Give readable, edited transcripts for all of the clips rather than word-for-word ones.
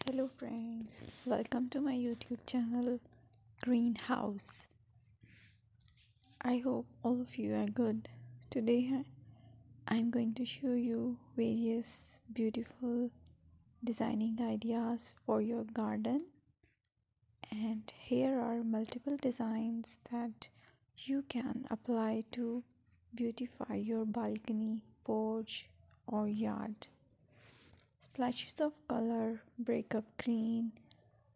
Hello friends, welcome to my YouTube channel Greenhouse. I hope all of you are good. Today I'm going to show you various beautiful designing ideas for your garden, and here are multiple designs that you can apply to beautify your balcony, porch or yard. Splashes of color break up green,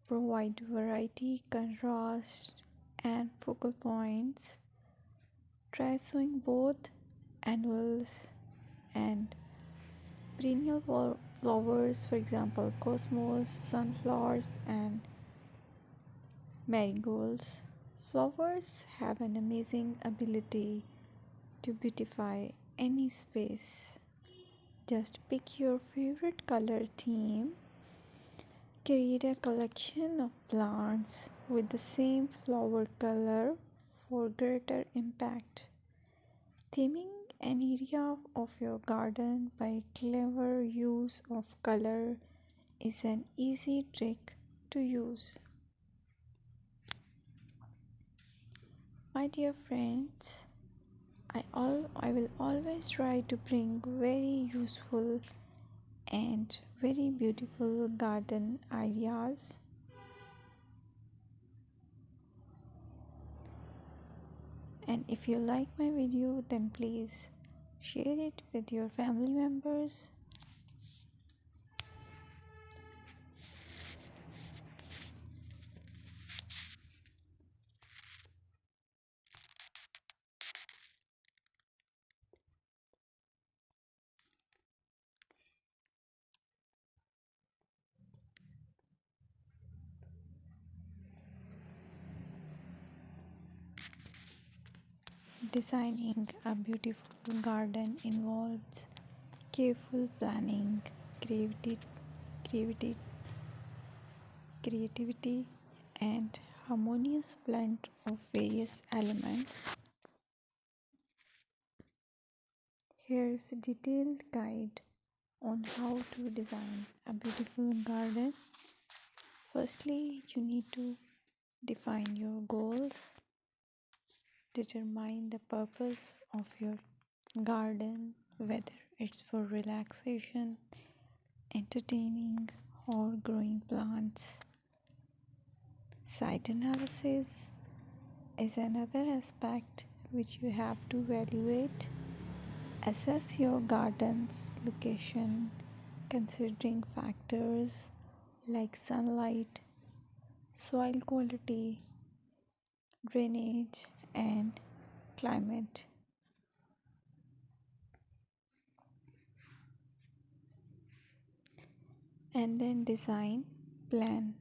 provide variety, contrast, and focal points. Try sowing both annuals and perennial flowers, for example, cosmos, sunflowers, and marigolds. Flowers have an amazing ability to beautify any space. Just pick your favorite color theme. Create a collection of plants with the same flower color for greater impact. Theming an area of your garden by clever use of color is an easy trick to use. My dear friends, I will always try to bring very useful and very beautiful garden ideas. And if you like my video, then please share it with your family members. Designing a beautiful garden involves careful planning, creativity, creativity, creativity, and harmonious blend of various elements. Here's a detailed guide on how to design a beautiful garden. Firstly, you need to define your goals, determine the purpose of your garden, whether it's for relaxation, entertaining, or growing plants. Site analysis is another aspect which you have to evaluate. Assess your garden's location considering factors like sunlight, soil quality, drainage, and climate. And then design, plan,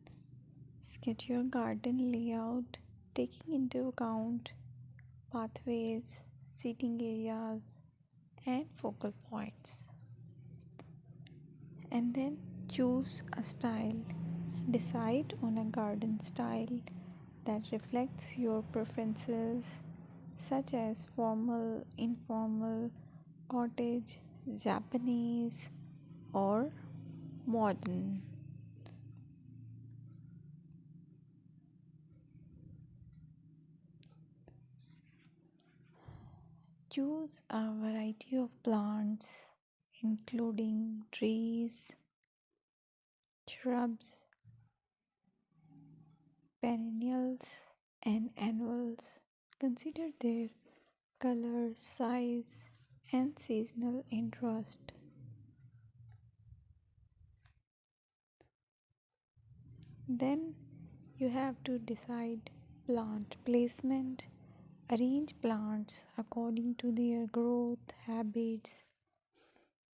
sketch your garden layout taking into account pathways, seating areas, and focal points. And then choose a style. Decide on a garden style that reflects your preferences, such as formal, informal, cottage, Japanese, or modern. Choose a variety of plants, including trees, shrubs, perennials, and annuals. Consider their color, size, and seasonal interest. Then you have to decide plant placement. Arrange plants according to their growth habits,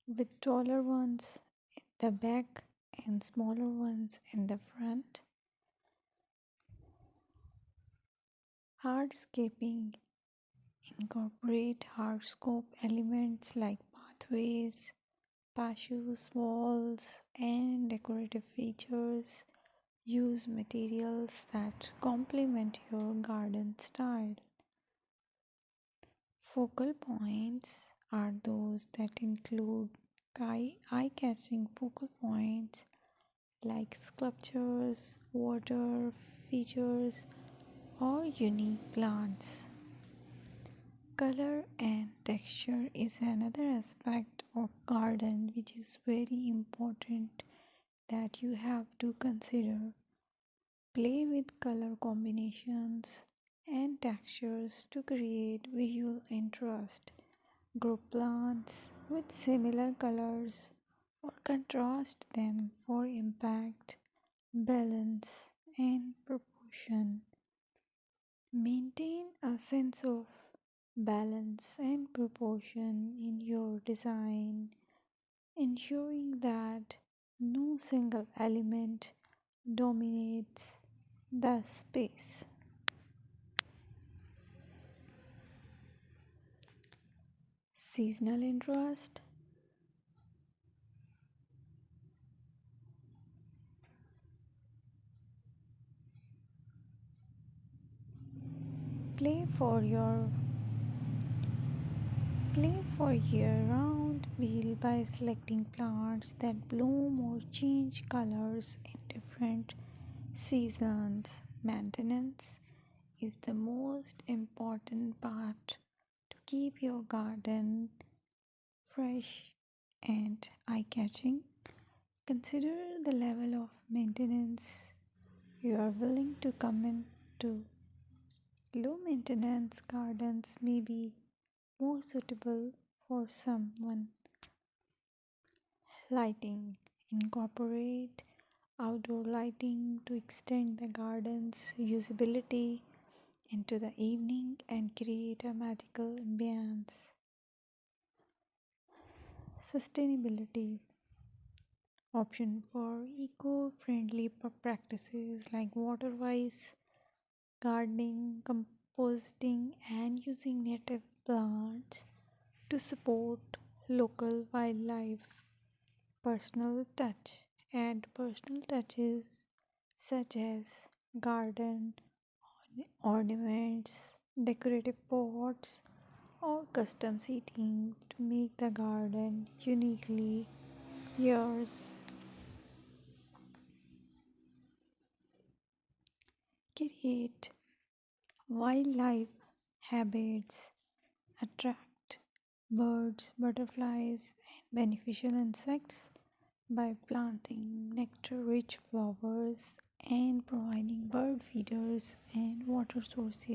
with taller ones in the back and smaller ones in the front. Hardscaping: incorporate hardscape elements like pathways, patios, walls, and decorative features. Use materials that complement your garden style. Focal points are those that include eye-catching focal points like sculptures, water features, or unique plants. Color and texture is another aspect of garden which is very important that you have to consider. Play with color combinations and textures to create visual interest. Group plants with similar colors or contrast them for impact, balance, and proportion. Maintain a sense of balance and proportion in your design, ensuring that no single element dominates the space. Seasonal interest. Play for your Play for year-round wheel by selecting plants that bloom or change colors in different seasons. Maintenance is the most important part to keep your garden fresh and eye-catching. Consider the level of maintenance you are willing to commit to. Low maintenance gardens may be more suitable for someone. Lighting. Incorporate outdoor lighting to extend the garden's usability into the evening and create a magical ambience. Sustainability. Option for eco-friendly practices like water-wise gardening, composting, and using native plants to support local wildlife. Personal touch. Add personal touches such as garden ornaments, decorative pots, or custom seating to make the garden uniquely yours. Create wildlife habits, attract birds, butterflies, and beneficial insects by planting nectar rich flowers and providing bird feeders and water sources.